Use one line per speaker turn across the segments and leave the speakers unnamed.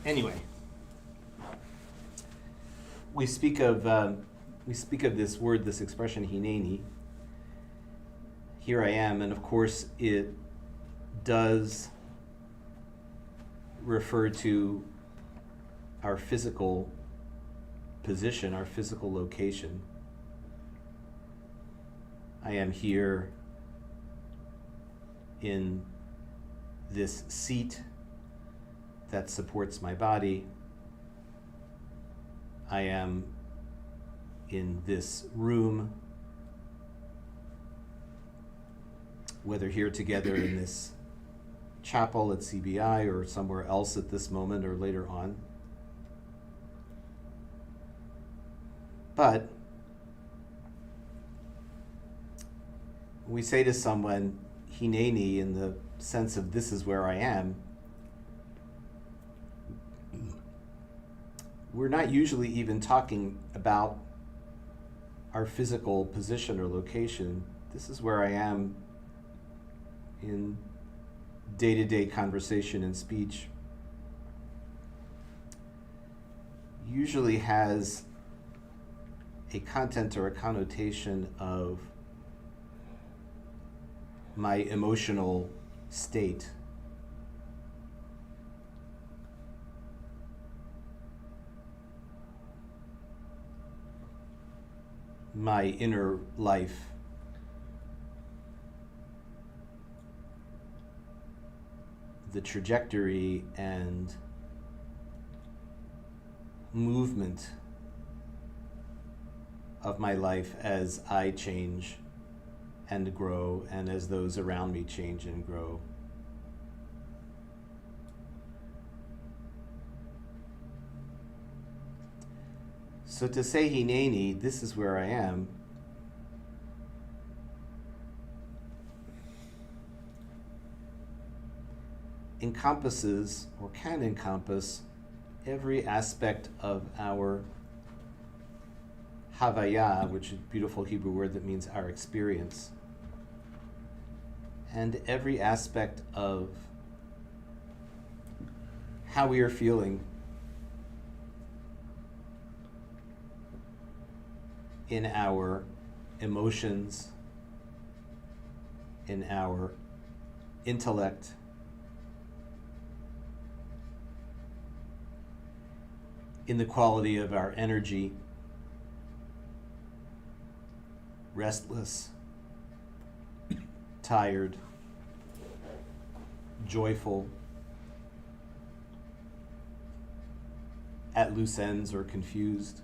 Anyway, we speak of this word, this expression, hineni. Here I am, and of course it does refer to our physical position, our physical location. I am here in this seat that supports my body. I am in this room, whether here together in this chapel at CBI or somewhere else at this moment or later on. But we say to someone, hineni, in the sense of this is where I am, we're not usually even talking about our physical position or location. This is where I am in day-to-day conversation and speech. Usually has a content or a connotation of my emotional state. My inner life. The trajectory and movement of my life as I change and grow, and as those around me change and grow. So to say hineni, this is where I am, encompasses, or can encompass, every aspect of our havaya, which is a beautiful Hebrew word that means our experience, and every aspect of how we are feeling in our emotions, in our intellect, in the quality of our energy, restless, tired, joyful, at loose ends or confused.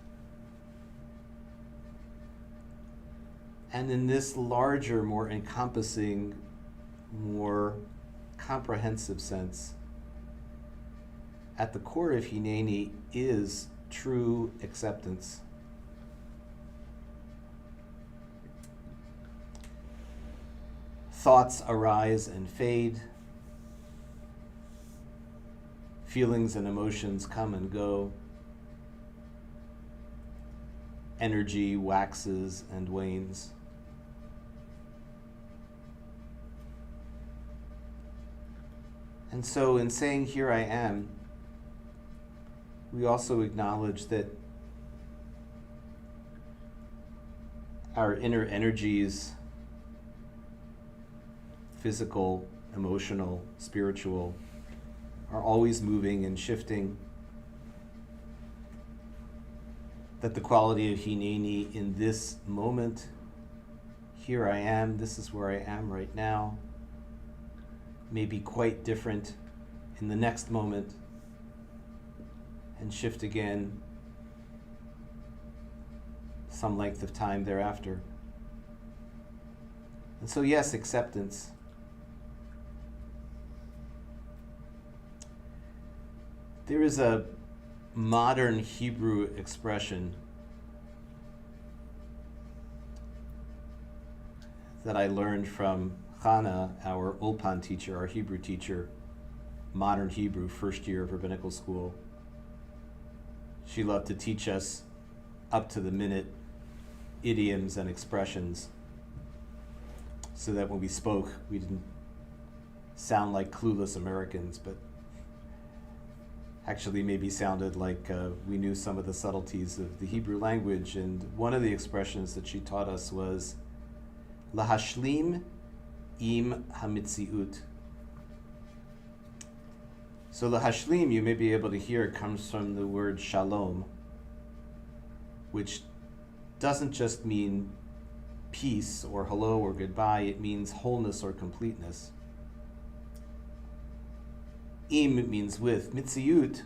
And in this larger, more encompassing, more comprehensive sense, at the core of hineni is true acceptance. Thoughts arise and fade. Feelings and emotions come and go. Energy waxes and wanes. And so in saying, here I am, we also acknowledge that our inner energies, physical, emotional, spiritual, are always moving and shifting. That the quality of hineni in this moment, here I am, this is where I am right now, may be quite different in the next moment and shift again some length of time thereafter. And so yes, acceptance. There is a modern Hebrew expression that I learned from Chana, our Ulpan teacher, our Hebrew teacher, modern Hebrew, first year of rabbinical school. She loved to teach us up to the minute idioms and expressions so that when we spoke, we didn't sound like clueless Americans, but actually maybe sounded like we knew some of the subtleties of the Hebrew language. And one of the expressions that she taught us was lahashlim im hamitziut. So lahashlim, you may be able to hear, comes from the word shalom, which doesn't just mean peace or hello or goodbye, it means wholeness or completeness. Im means with. Mitziut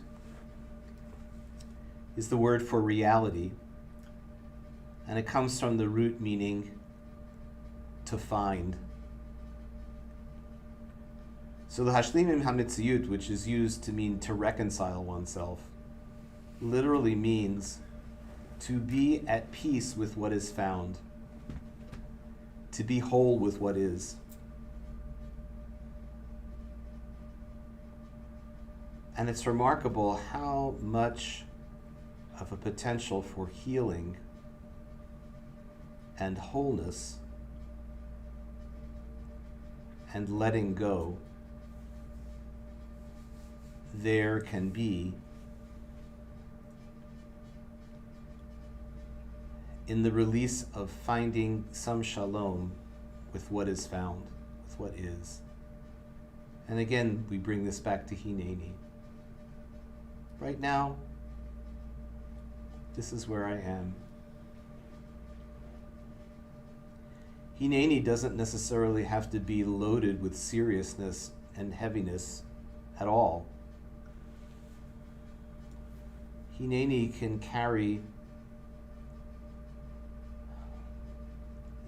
is the word for reality, and it comes from the root meaning to find. So the hashlimim hamitziut, which is used to mean to reconcile oneself, literally means to be at peace with what is found, to be whole with what is. And it's remarkable how much of a potential for healing and wholeness and letting go there can be in the release of finding some shalom with what is found, with what is. And again, we bring this back to Hineni. Right now, this is where I am. Hineni doesn't necessarily have to be loaded with seriousness and heaviness at all. Hineni can carry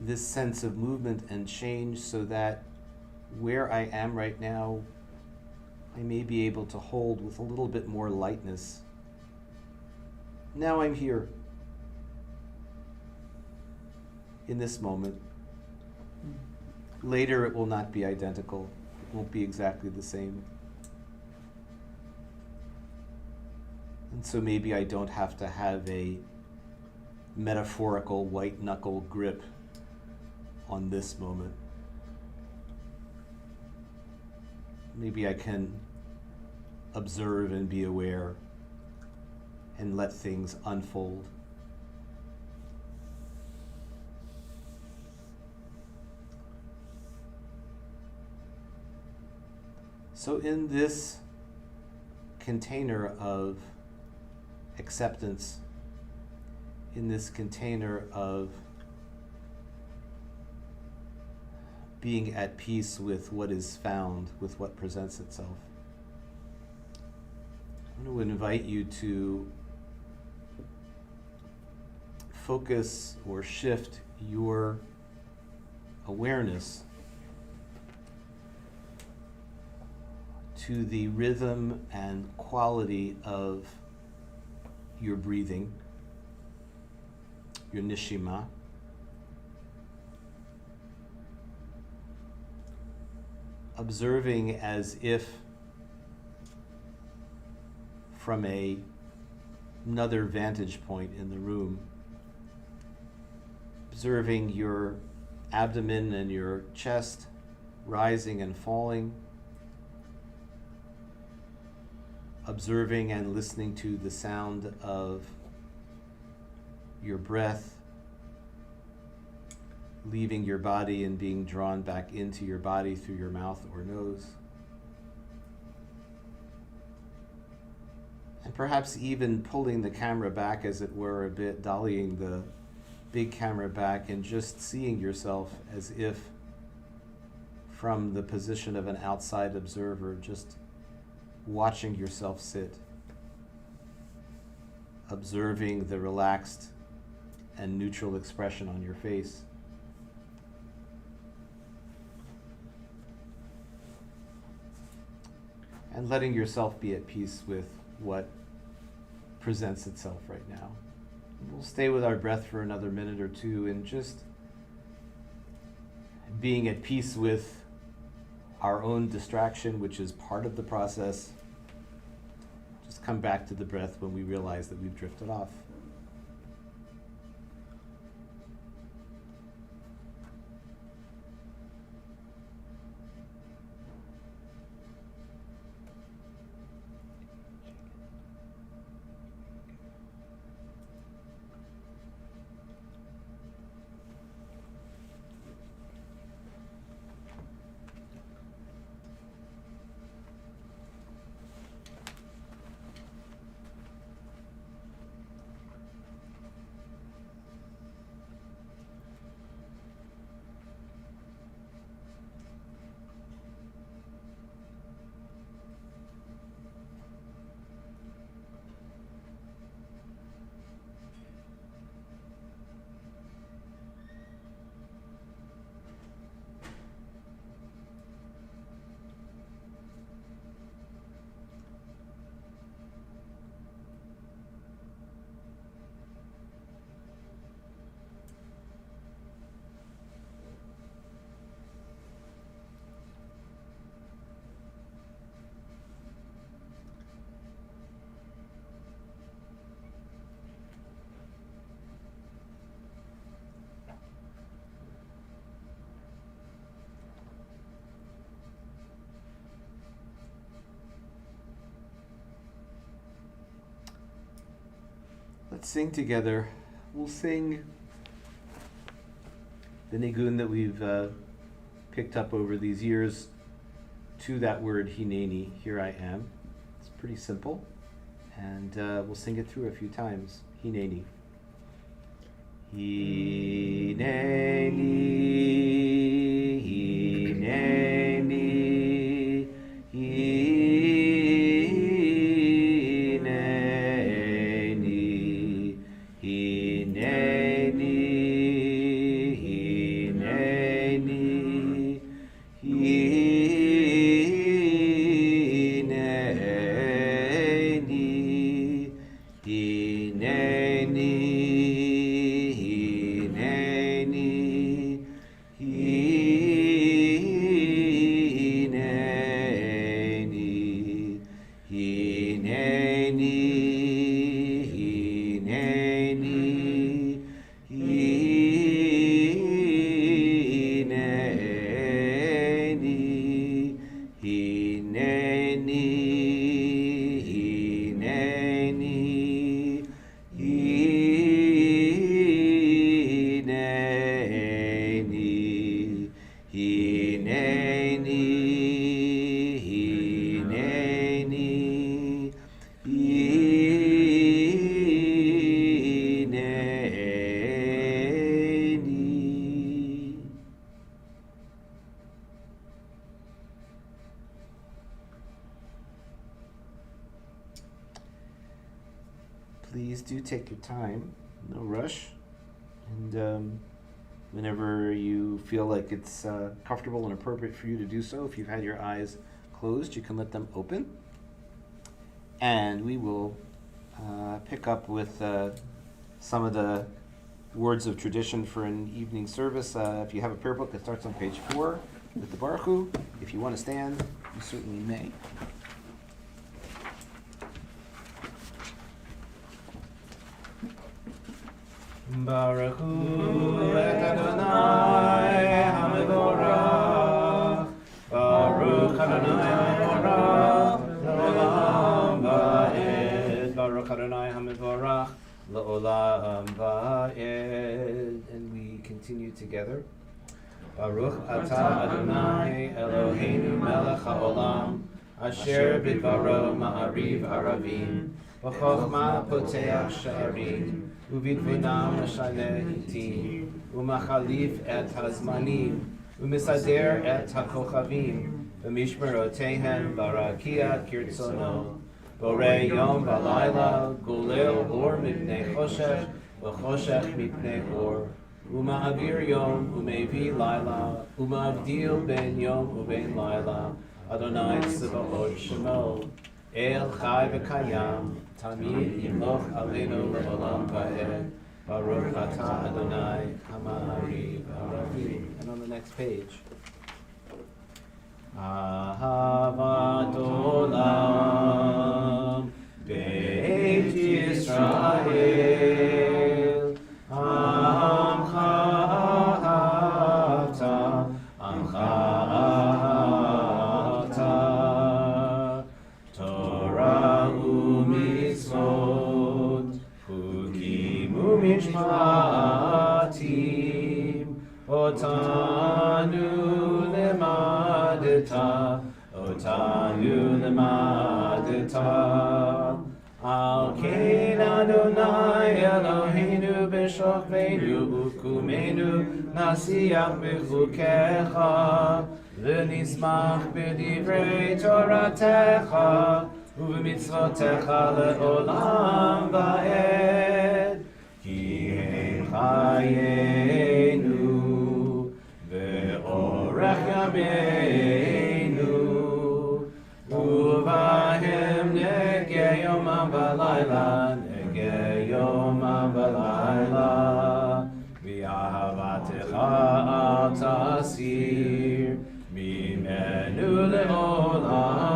this sense of movement and change so that where I am right now, I may be able to hold with a little bit more lightness. Now I'm here, in this moment. Later it will not be identical. It won't be exactly the same. And so maybe I don't have to have a metaphorical white knuckle grip on this moment. Maybe I can observe and be aware and let things unfold. So in this container of acceptance, in this container of being at peace with what is found, with what presents itself, I want to invite you to focus or shift your awareness to the rhythm and quality of your breathing, your nishima. Observing as if from another vantage point in the room, observing your abdomen and your chest rising and falling, observing and listening to the sound of your breath leaving your body and being drawn back into your body through your mouth or nose. And perhaps even pulling the camera back, as it were, a bit, dollying the big camera back and just seeing yourself as if from the position of an outside observer, just watching yourself sit, observing the relaxed and neutral expression on your face. And letting yourself be at peace with what presents itself right now. We'll stay with our breath for another minute or two and just being at peace with our own distraction, which is part of the process. Just come back to the breath when we realize that we've drifted off. Let's sing together. We'll sing the nigun that we've picked up over these years to that word hineni, here I am. It's pretty simple, and we'll sing it through a few times. Hineni. Hineni, hineni, hineni, hineni, hineni, Please do take your time, no rush, and whenever you feel like it's comfortable and appropriate for you to do so, if you've had your eyes closed, you can let them open. And we will pick up with some of the words of tradition for an evening service. If you have a prayer book, it starts on page 4 with the Baruch Hu. If you want to stand, you certainly may. Baruch Hu et Adonai HaMevorach, Baruch Adonai HaMevorach, L'olam Va'ed, Baruch Adonai HaMevorach, L'olam Va'ed. And we continue together. Baruch Atah Adonai Eloheinu Melech HaOlam, Asher Bidvaro Ma'ariv Aravim, V'chochma Poteach Sha'arim, ובתבונה משנה עתים, ומחליף את הזמנים, ומסדר את הכוכבים, ומשמרותיהם ברקיע כרצונו, בורא יום ולילה, גולל אור מפני חושך, וחושך מפני אור, ומעביר יום ומביא לילה, ומבדיל בין יום ובין לילה, אדוני צבאות שמו, אל חי וקיים, תמיד ימלוך עלינו לעולם ועד. Baruch atah Adonai Hama'ariv Aravim. And on the next page. Ahavat Olam Beit Yisrael Amcha Ahavta Amcha Ahavta Torah u'mitzvot Chukim u'mishpatim Otanu lemadeta Al kein Adonai Eloheinu b'shokveinu u'kumenu nasiach b'chukecha v'nismach b'divrei Toratecha u'b'mitzvotecha le'olam va'ed ki hem chayenu ve'orech yameinu uvahem negeh yomam v'layla negeh yomam v'layla v'ahavatecha al tasir mimenu le'olamim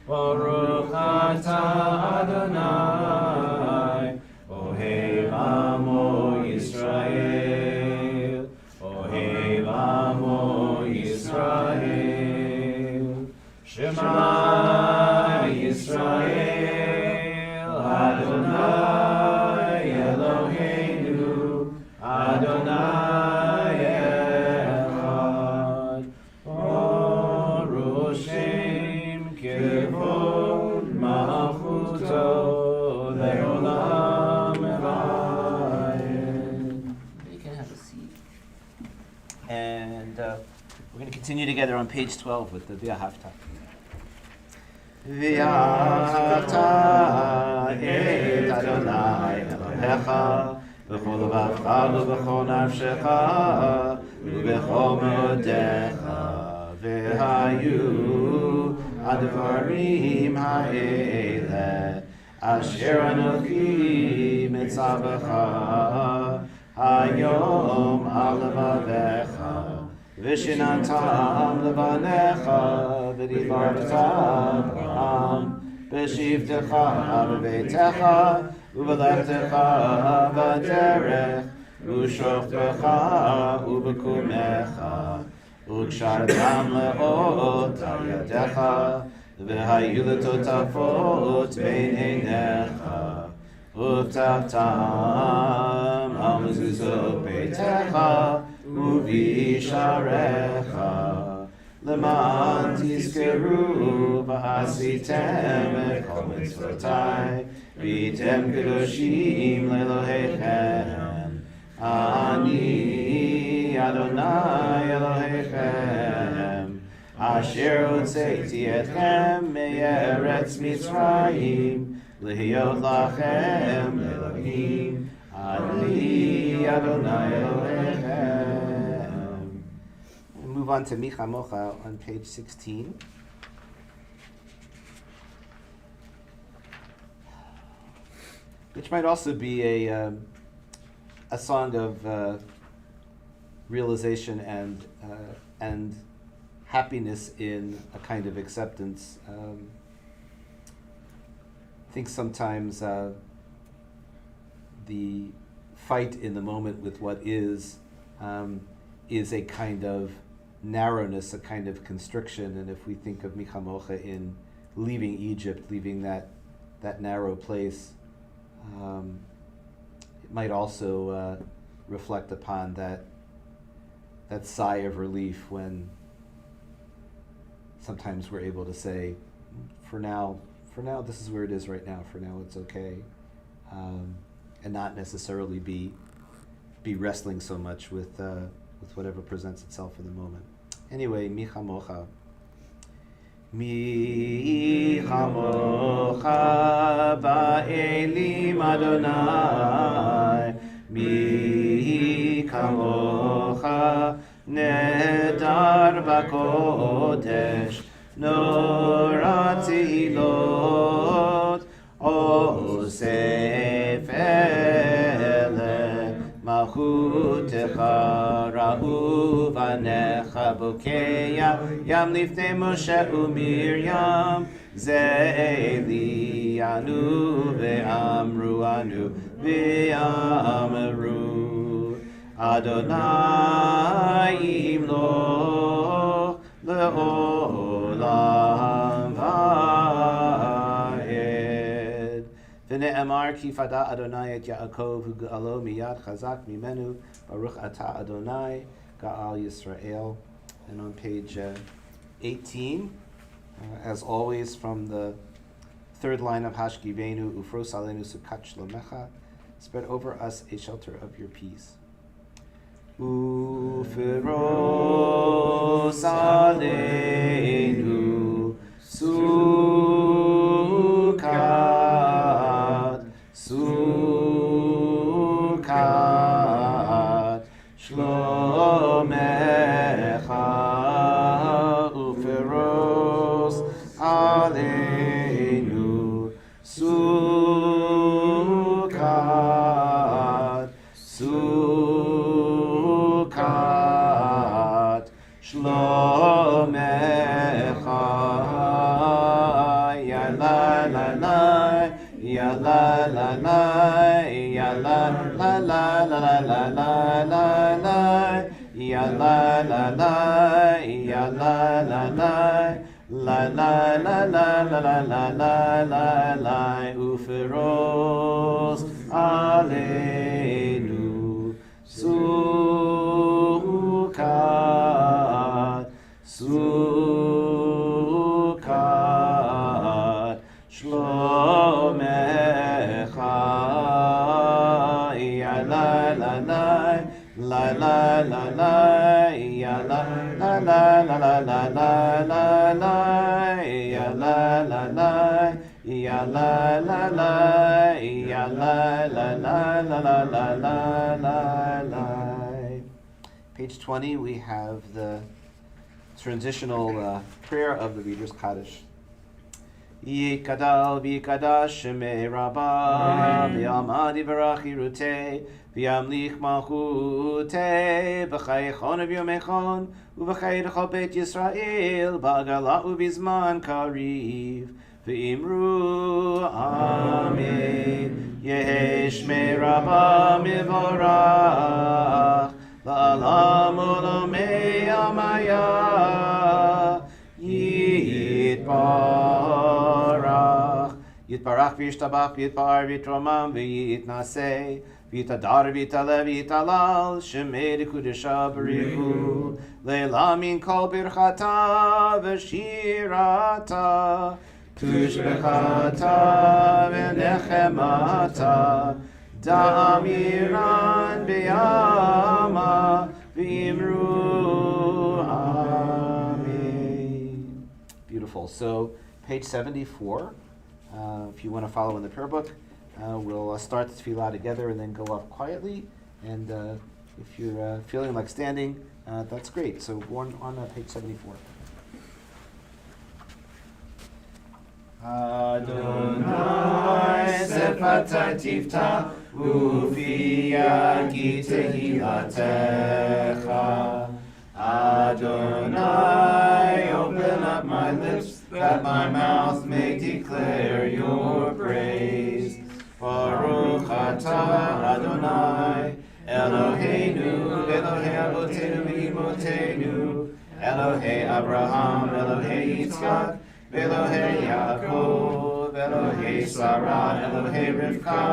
Baruch atah Adonai Ohev amo Yisrael Ohev amo Yisrael Shema Yisrael Adonai כבוד מלכותו לעולם ועד. You can have a seat. And we're going to continue together on page 12 with the V'ahavta. V'ahavta et Adonai Elohecha v'chol levavecha v'chol nafshecha v'chol modecha v'hayu advarim ha'ele asher anochi mitzavecha hayom al levavecha v'shinantam levanecha v'divartam b'shivtecha v'beitecha u'v'lechtecha v'derech u'shochtecha u'b'kumecha u'kshartam le'ot al yadecha v'hayu l'totafot bein einecha u'taftam al mezuzot beitecha u'visharecha Leman tizkeru v'asitem et kol mitzvotai v'yitem kedoshim le'Elohechem Ani Adonai Elohechem Asher hotzeiti etchem me'eretz Mitzrayim lehiyot lachem Elohim Ani Adonai Elohechem. Move on to Micha Mocha on page 16. Which might also be a song of realization and happiness in a kind of acceptance. I think sometimes the fight in the moment with what is a kind of narrowness, a kind of constriction, and if we think of Micha Mocha in leaving Egypt, leaving that narrow place, it might also reflect upon that sigh of relief when sometimes we're able to say, for now, this is where it is right now. For now, it's okay, and not necessarily be wrestling so much with whatever presents itself in the moment. Anyway, Micha Mocha. Micha Mocha ba'elim Adonai Micha Mocha nedar b'kodesh Nora tehilot osef ele Malchutecha ra'u vanecha bokeya Yam lifnei Moshe u'Miriam Ze anu ve'amru anu ve'amru Adonai imloch le'olam va'ed V'ne'emar ki fada Adonai et Yaakov u'ga'alo miyad chazak mimenu Baruch ata Adonai ga'al Yisrael. And on page 18, as always, from the third line of Hashkivenu, Ufros Aleinu Sukat Shlomecha, spread over us a shelter of your peace. Ufros Aleinu Sukat Shlomecha Uferos Aleinu Sukat Shlomecha Ya la la la Ya la la la Ya la la la la la la la la Ya la la la Ya la la la La la la la la la la la la la Uferos Aleinu Sukat ya la la la, ya la la la, ya la la la la la la la la la. Page 20, we have the transitional prayer of the Reader's Kaddish. Yikadal v'yikadash shemei Rabba v'yamad yivarach yirutei v'yamlich malchutei v'chayechon v'yomechon uv'chayechol beit Yisrael ba'agala u'bizman kariv v'imru Amen. Yehi shmei Rabba mivorach la'alam u'lomei amaya Yitbarach, Yitbarach v'yishtabach v'yitbar v'yitromam v'yitnaseh v'yitadar v'yitalev v'yitalal shemei dekudesha b'richu le'la min kol birchata v'shirata tushbechata v'nechemata da'amiran b'yama v'imru Beautiful. So, page 74, if you want to follow in the prayer book, we'll start the tefillah together and then go up quietly. And if you're feeling like standing, that's great. So, go on page 74. Adonai sefatai tifta ufi yagi tehilatecha Adonai, open up my lips, that my mouth may declare your praise. Baruch atah Adonai, Eloheinu, Elohei Avotenu v'Imotenu, Elohei Abraham, Elohei Yitzchak, Elohei Yaakov, Elohei Sarah, Elohei Rivka,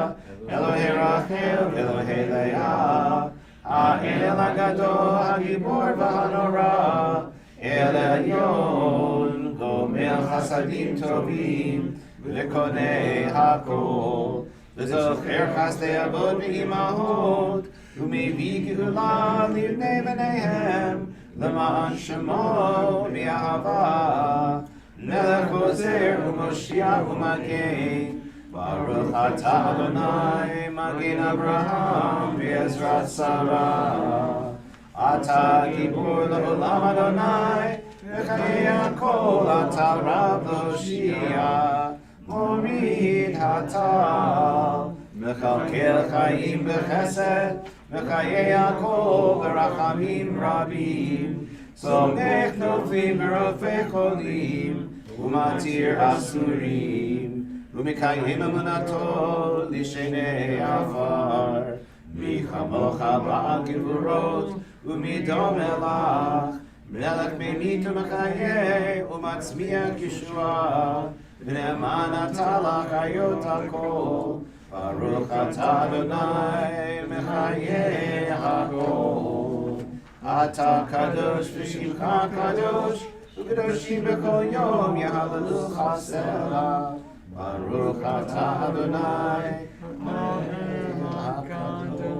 Elohei Rachel, Elohei Leah, El Agadol, Hagibor v'Hanora, El Elyon, Gomel Chasadim Tovim, V'Konei Hakol, V'Zocher Chasdei Avod v'Imahot, U'Mevi Geula Livnei B'neihem, L'Ma'an Shemo V'Ahava, Melech Ozer U'Moshiach U'Magen, Baruch atah Adonai, Magen Abraham, v'Ezrat Sarah. Atah Gibor L'Olam Adonai, v'Chayei Hakol atah Rav L'Hoshia, Morid Hatal, Mechalkel Chayim b'Chesed, v'Chayei Hakol b'Rachamim Rabim, Somech Noflim v'Rofei Cholim, U'Matir Asurim. Umikayim emunato lishenei afar michamocha ba'al gevurot umidom elach melech memit umechayeh umatzmiach Yeshua v'ne'eman atah lach hayot hakol Baruch atah Adonai mechayeh hakol Atah kadosh v'shimcha kadosh u'kadoshim b'kol yom yahalelucha selah Baruch atah Adonai, Elohim HaKadosh.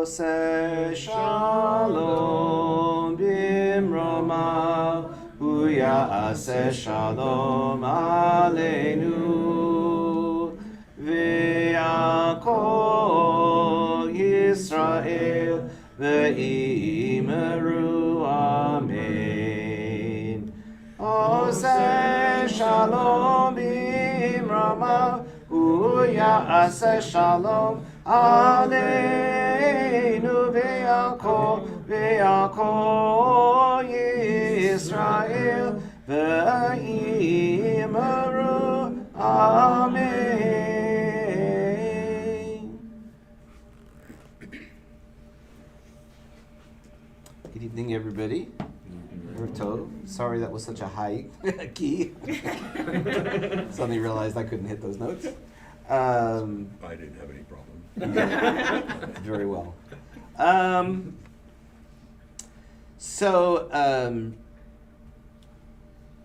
Ose shalom bimroma, uyase shalom aleinu, ve'akol Yisrael ve'imeru amen. Ose shalom bimroma, uyase shalom aleinu, ve'akol Yisrael ve'imeru amen. Good evening, everybody. Sorry that was such a high key. Suddenly realized I couldn't hit those notes.
I didn't have any problem.
Very well.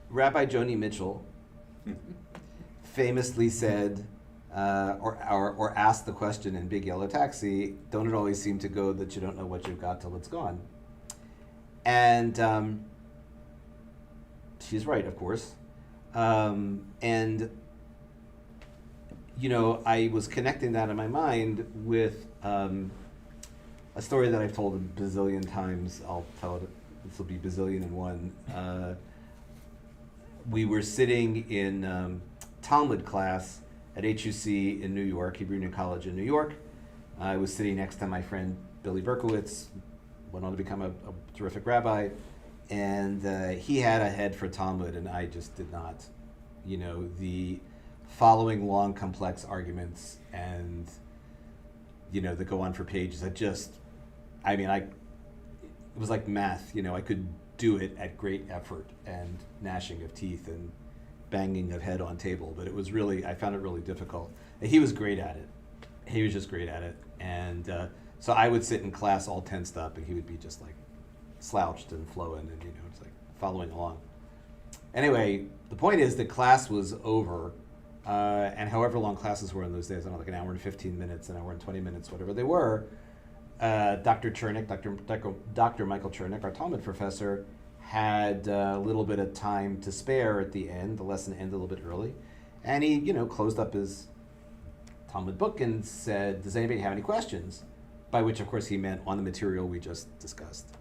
Rabbi Joni Mitchell famously said, or asked the question in Big Yellow Taxi, don't it always seem to go that you don't know what you've got till it's gone? And she's right, of course. And I was connecting that in my mind with a story that I've told a bazillion times. I'll tell it, this will be bazillion and one. We were sitting in Talmud class at HUC in New York, Hebrew Union College in New York. I was sitting next to my friend Billy Berkowitz, went on to become a terrific rabbi, and he had a head for Talmud, and I just did not. The following long, complex arguments and, that go on for pages, it was like math, I could do it at great effort and gnashing of teeth and banging of head on table, but I found it really difficult. And he was great at it. He was just great at it. And so I would sit in class all tensed up, and he would be just like slouched and flowing, and it's like following along. Anyway, the point is that class was over, and however long classes were in those days, I don't know, like an hour and 15 minutes, an hour and 20 minutes, whatever they were, Dr. Michael Chernick, our Talmud professor, had a little bit of time to spare at the end. The lesson ended a little bit early, and he, closed up his Talmud book and said, does anybody have any questions? By which, of course, he meant on the material we just discussed.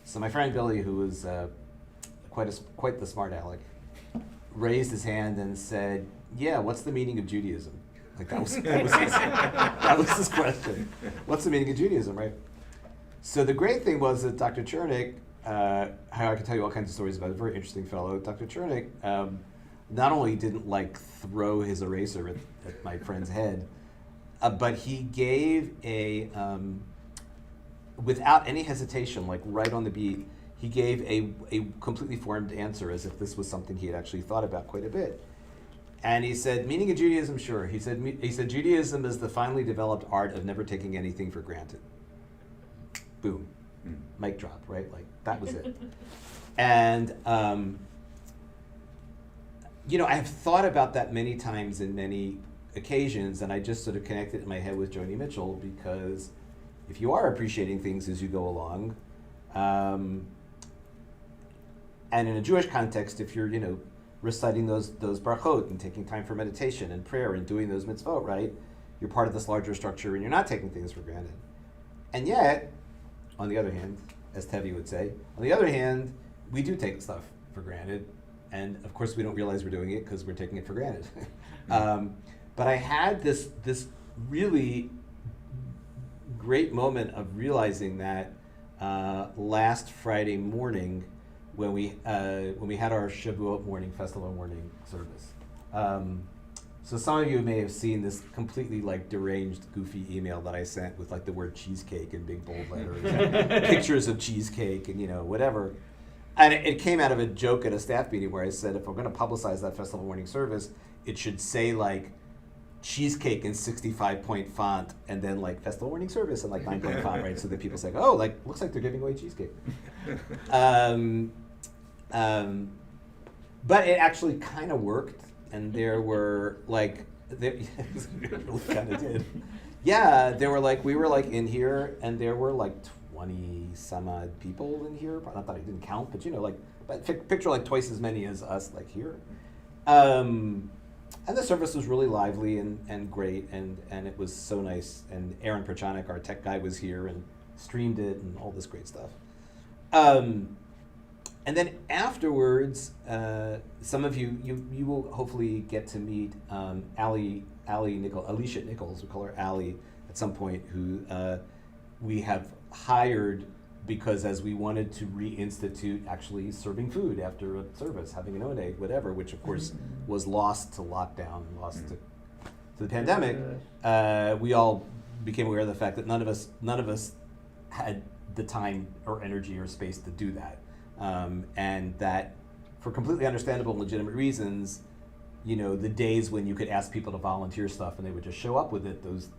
So my friend Billy, who was quite the smart aleck, raised his hand and said, yeah, what's the meaning of Judaism? Like that was his question. What's the meaning of Judaism, right? So the great thing was that Dr. Chernick, I could tell you all kinds of stories about it, a very interesting fellow. Dr. Chernick not only didn't throw his eraser at my friend's head, but he gave without any hesitation, right on the beat, he gave a completely formed answer as if this was something he had actually thought about quite a bit. And he said, meaning of Judaism, sure. He said Judaism is the finely developed art of never taking anything for granted. Boom. Mic drop, right? That was it. And, I have thought about that many times in many occasions, and I just sort of connected in my head with Joni Mitchell, because if you are appreciating things as you go along, and in a Jewish context, if you're, reciting those brachot and taking time for meditation and prayer and doing those mitzvot, right? You're part of this larger structure and you're not taking things for granted. And yet, on the other hand, as Tevi would say, on the other hand, we do take stuff for granted. And of course we don't realize we're doing it because we're taking it for granted. But I had this really great moment of realizing that last Friday morning, when we had our Shavuot morning, festival morning service. So some of you may have seen this completely deranged, goofy email that I sent with the word cheesecake in big bold letters, and pictures of cheesecake and whatever. And it came out of a joke at a staff meeting where I said, if we're going to publicize that festival morning service, it should say cheesecake in 65-point font, and then festival morning service in 9-point font, right? So that people say, oh, looks like they're giving away cheesecake. But it actually kind of worked, and there were it really kind of did. Yeah, we were like in here, and there were like 20 some odd people in here. Not that I didn't count, but but picture like twice as many as us like here. And the service was really lively and great, and it was so nice. And Aaron Perchanik, our tech guy, was here and streamed it and all this great stuff. And then afterwards, some of you will hopefully get to meet Alicia Nichols, we call her Allie at some point, who we have hired because as we wanted to reinstitute actually serving food after a service, having an O&A, whatever, which of course was lost to lockdown, lost to the pandemic, we all became aware of the fact that none of us had the time or energy or space to do that. And that for completely understandable and legitimate reasons, the days when you could ask people to volunteer stuff and they would just show up with it, those,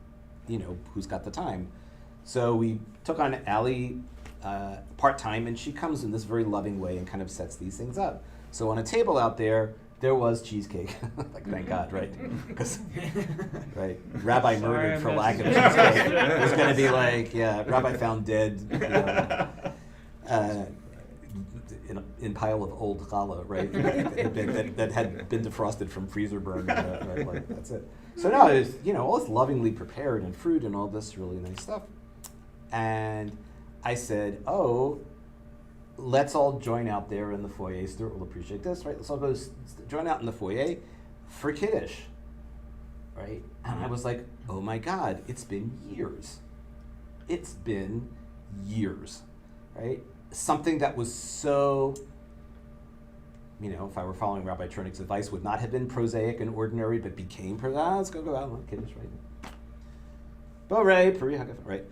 who's got the time. So we took on Allie part-time, and she comes in this very loving way and kind of sets these things up. So on a table out there was cheesecake. Like, thank God, right? Because, right, Rabbi murdered for lack of cheesecake. It was going to be like, Rabbi found dead, in pile of old challah, right? that had been defrosted from freezer burn, right? Like, that's it. So now it was, all this lovingly prepared and fruit and all this really nice stuff. And I said, let's all join out there in the foyer. Stuart will appreciate this, right? Let's all go join out in the foyer for Kiddush, right? And I was like, oh my God, it's been years. It's been years, right? Something that was so, if I were following Rabbi Chernik's advice, would not have been prosaic and ordinary, but became prosaic. Let's go out and Kiddush, right? Borei, Puri, right?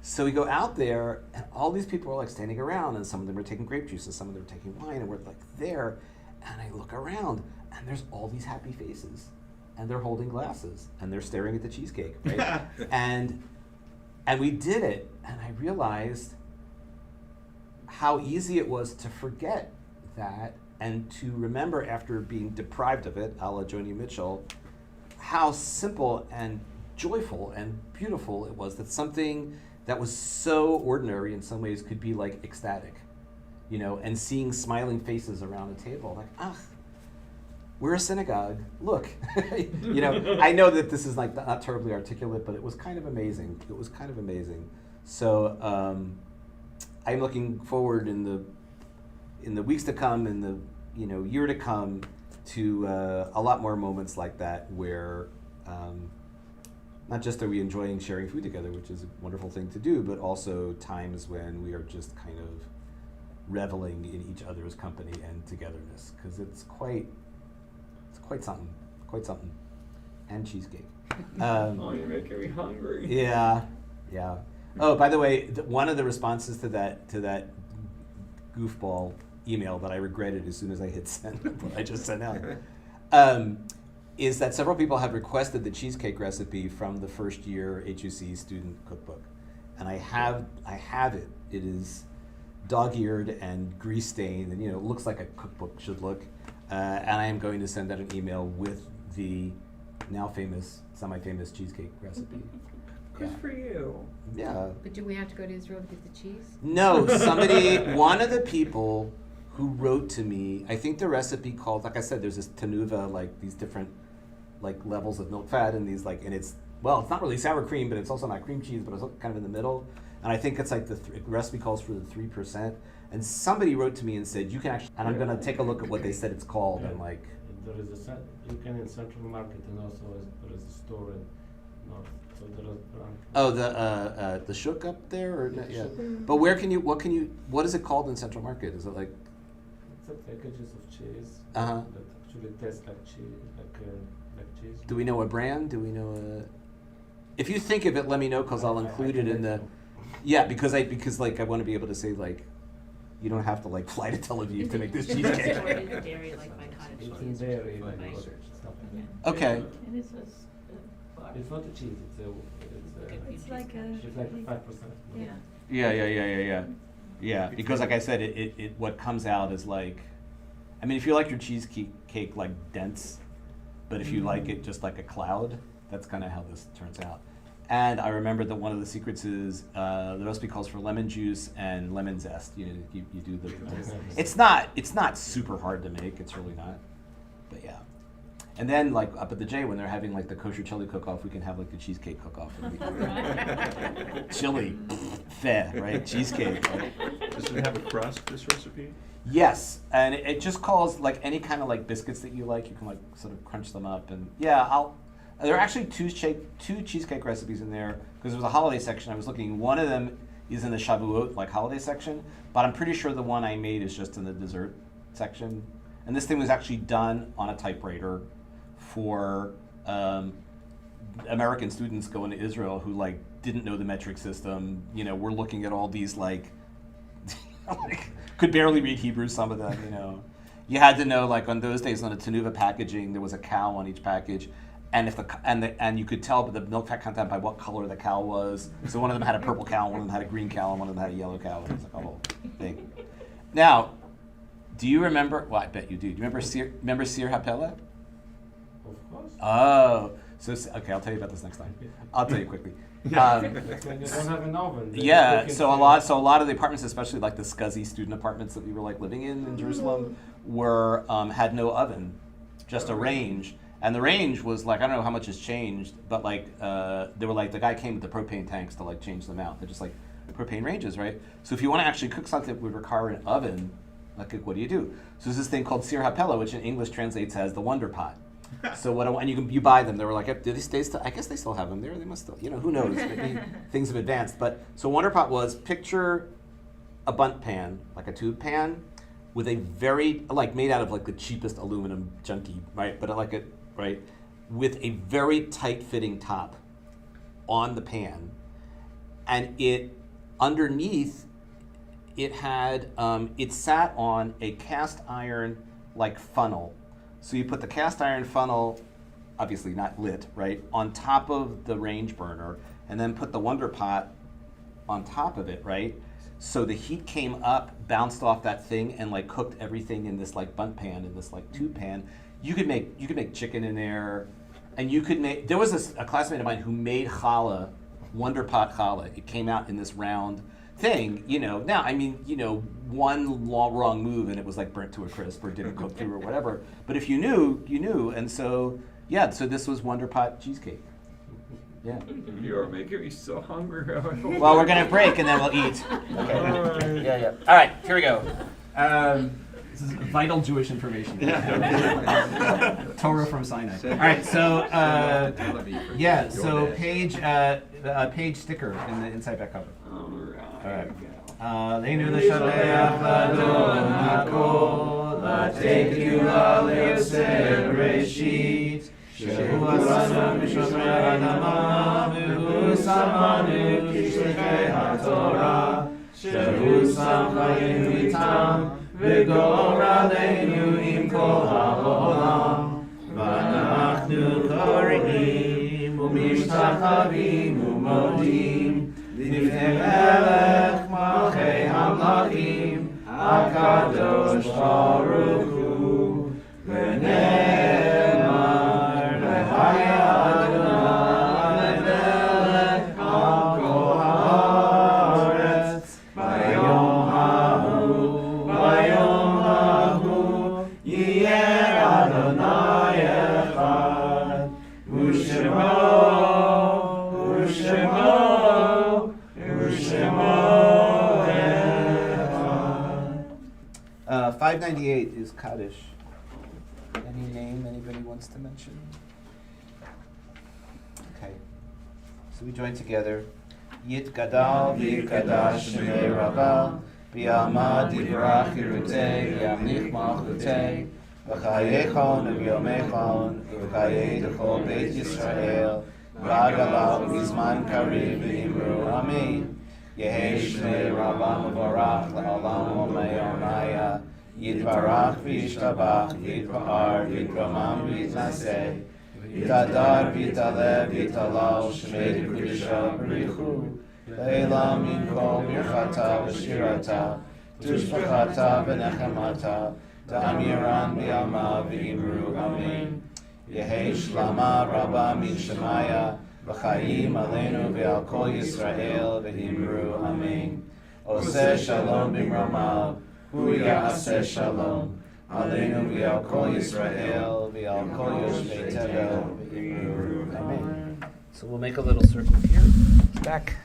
So we go out there, and all these people are like standing around, and some of them are taking grape juice, and some of them are taking wine, and we're like there, and I look around, and there's all these happy faces, and they're holding glasses, and they're staring at the cheesecake, right? and we did it, and I realized how easy it was to forget that, and to remember after being deprived of it, a la Joni Mitchell, how simple and joyful and beautiful it was that something that was so ordinary in some ways could be like ecstatic, and seeing smiling faces around a table, like, we're a synagogue, look. I know that this is like not terribly articulate, but it was kind of amazing. So I'm looking forward in the weeks to come, in the year to come, to a lot more moments like that where not just are we enjoying sharing food together, which is a wonderful thing to do, but also times when we are just kind of reveling in each other's company and togetherness, because it's quite something, and cheesecake.
You're making me hungry.
Yeah. Oh, by the way, one of the responses to that goofball email that I regretted as soon as I hit send, what I just sent out, is that several people have requested the cheesecake recipe from the first year HUC student cookbook, and I have it. It is dog-eared and grease-stained, and it looks like a cookbook should look. And I am going to send out an email with the now famous, semi-famous cheesecake recipe.
Good for you.
Yeah.
But do we have to go to Israel to get the cheese?
No, one of the people who wrote to me, I think the recipe called, like I said, there's this tenuva, like these different like levels of milk fat, and these like, and it's not really sour cream, but it's also not cream cheese, but it's kind of in the middle. And I think it's like the recipe calls for the 3%. And somebody wrote to me and said, you can actually, and I'm going to take a look at what they said it's called, and like.
There is you can in Central Market, and also there is a store in North. So there is
the shook up there, or yeah. But what is it called in Central Market? Is it like?
It's a packages of cheese.
Uh-huh.
That actually tastes like cheese, like cheese.
Do we know a brand? Do we know a? If you think of it, let me know, because I'll include it in the. Yeah, because I want to be able to say like. You don't have to like fly to Tel Aviv to make this cheesecake.
Dairy, like my cottage
It's
cheese.
in dairy, like
Right.
stuff like
Yeah.
Okay.
And it's
It's not a cheese. It's
like a.
it's like 5%.
Yeah.
Yeah, because like I said, it what comes out is like, I mean, if you like your cheesecake like dense, but if you like it just like a cloud, that's kind of how this turns out. And I remember that one of the secrets is the recipe calls for lemon juice and lemon zest. You do the. It's not super hard to make. It's really not, but yeah. And then like up at the J when they're having like the kosher chili cook-off, we can have like the cheesecake cook-off. Chili, fair, right? Cheesecake. Right?
Does it have a crust, this recipe?
Yes, and it just calls like any kind of like biscuits that you like. You can like sort of crunch them up, and yeah, there are actually two cheesecake recipes in there because there was a holiday section. I was looking. One of them is in the Shavuot like holiday section, but I'm pretty sure the one I made is just in the dessert section. And this thing was actually done on a typewriter for American students going to Israel who like didn't know the metric system. You know, we're looking at all these like, like could barely read Hebrew. Some of them, you know, you had to know like on those days on the Tenuva packaging there was a cow on each package. And and you could tell by the milk fat content by what color the cow was. So one of them had a purple cow, one of them had a green cow, and one of them had a yellow cow. It was like a whole thing. Now, do you remember? Well, I bet you do. Do you remember Sir Hapela?
Of course.
Oh, so okay. I'll tell you about this next time. I'll tell you quickly.
That's when you don't have an oven.
Yeah. So a lot of the apartments, especially like the scuzzy student apartments that we were like living in Jerusalem, were had no oven, just a range. And the range was like, I don't know how much has changed, but like, they were like, the guy came with the propane tanks to like change them out. They're just like propane ranges, right? So if you want to actually cook something that would require an oven, like what do you do? So there's this thing called Sir Hapela, which in English translates as the Wonder Pot. So and you buy them. They were like, do these days still? I guess they still have them there. They must still, who knows? Maybe things have advanced. But so Wonder Pot was, picture a bundt pan, like a tube pan, with a very, like made out of like the cheapest aluminum junkie, right? But like a, right, with a very tight-fitting top on the pan, and it underneath it had it sat on a cast iron like funnel. So you put the cast iron funnel, obviously not lit, right, on top of the range burner, and then put the Wonder Pot on top of it, right? So the heat came up, bounced off that thing, and like cooked everything in this like bundt pan, in this like tube pan. You could make chicken in there, and you could make. There was a classmate of mine who made challah, Wonder Pot challah. It came out in this round thing, Now, I mean, one wrong move and it was like burnt to a crisp or didn't cook through or whatever. But if you knew, you knew, and so yeah. So this was Wonder Pot cheesecake. Yeah.
You are making me so hungry.
Well, we're gonna break and then we'll eat. Okay. Yeah. All right, here we go. This is vital Jewish information. Torah from Sinai. All right, so so page sticker in the inside back cover. All right. Aleinu l'shalech l'adon hakol, l'tekiu l'yosef reshit, shehu asanu mishomrei adama, v'hu samanu kishlichei haTorah, shehu sam chayenu itam, v'gor aleinu im kol ha'olam, v'anachnu korim u'mishtachavim u'modim, l'ifnei melech malchei hamlachim, HaKadosh Baruch Hu, v'ne'emar v'haya Adonai melech al kol haaretz, bayom hahu yiyer Adonai echad, u'shemo 598 is Kaddish. Any name anybody wants to mention? Okay. So we join together. Yit gadal v'yikadash shemei Rabbi, v'yamad yivrach yirutei, v'yamlich malchutei, v'chayechon v'yomechon, v'chayei d'chol Beit Yisrael, v'agalav v'zman karim v'imru amen. Yehei Shnei Rabba Mevorach La'olam U'Mayomaya, Yitvarach V'Yishtabach, Yitva'ar V'Yitramam V'Yitnaseh, Yitadar V'Yitalev V'Yitalal Shmei D'Kudisha B'Richu, Le'elam Min Kol Birchata V'Shirata, Tushbachata V'Nechemata, Da'amiran B'Yama V'Imru Amen. Yehi Shlama Rabba Min Shemaya, V'chaim Aleinu V'al Kol Yisrael V'imru Amen. Oseh Shalom B'mromav, Hu Ya'aseh Shalom, Aleinu V'al Kol Yisrael V'al Kol Yoshvei Tevel V'imru Amen. So we'll make a little circle here. Back.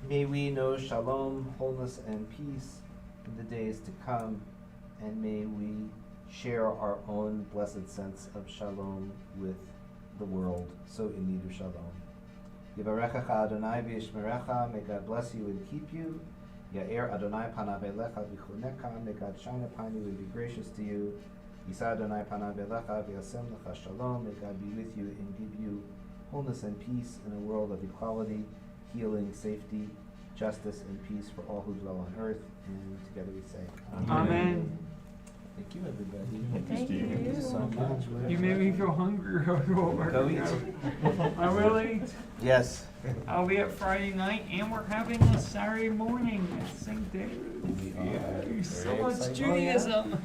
May we know shalom, wholeness, and peace in the days to come, and may we share our own blessed sense of shalom with the world, so in need of shalom. Yivarechecha Adonai v'yishmerecha, may God bless you and keep you. Ya'er Adonai panav elecha v'chunecha, may God shine upon you and be gracious to you. Yisa Adonai panav elecha v'yasem lecha shalom, may God be with you and give you wholeness and peace in a world of equality, healing, safety, justice, and peace for all who dwell on earth. And together we say,
Amen.
Thank you, everybody.
Thank
Thank you so much.
You made me feel hungry.
Go eat.
I will eat.
Yes.
I'll be at Friday night, and we're having a Saturday morning at St. David's.
We are
Yay, so
very
much
excited.
Judaism.